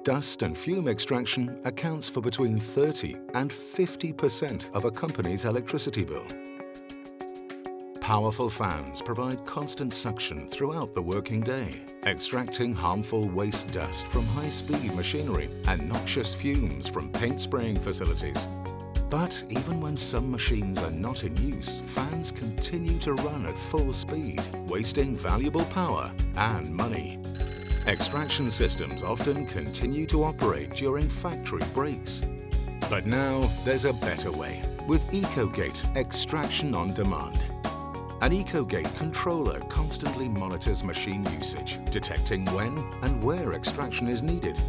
Dust and fume extraction accounts for between 30 and 50% of a company's electricity bill. Powerful fans provide constant suction throughout the working day, extracting harmful waste dust from high-speed machinery and noxious fumes from paint spraying facilities. But even when some machines are not in use, fans continue to run at full speed, wasting valuable power and money. Extraction systems often continue to operate during factory breaks. But now there's a better way with Ecogate Extraction on Demand. An Ecogate controller constantly monitors machine usage, detecting when and where extraction is needed.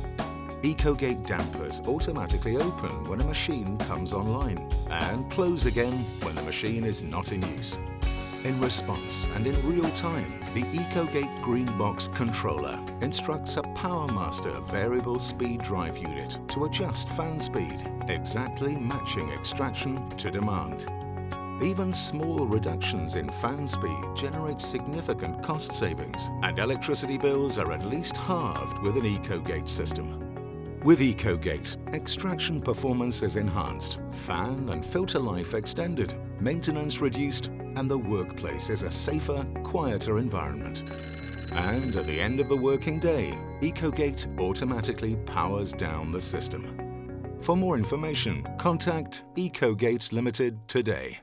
Ecogate dampers automatically open when a machine comes online and close again when the machine is not in use. In response and in real time, the Ecogate Green Box controller instructs a PowerMaster variable speed drive unit to adjust fan speed, exactly matching extraction to demand. Even small reductions in fan speed generate significant cost savings, and electricity bills are at least halved with an Ecogate system. With Ecogate, extraction performance is enhanced, fan and filter life extended, maintenance reduced, and the workplace is a safer, quieter environment. And at the end of the working day, Ecogate automatically powers down the system. For more information, contact Ecogate Limited today.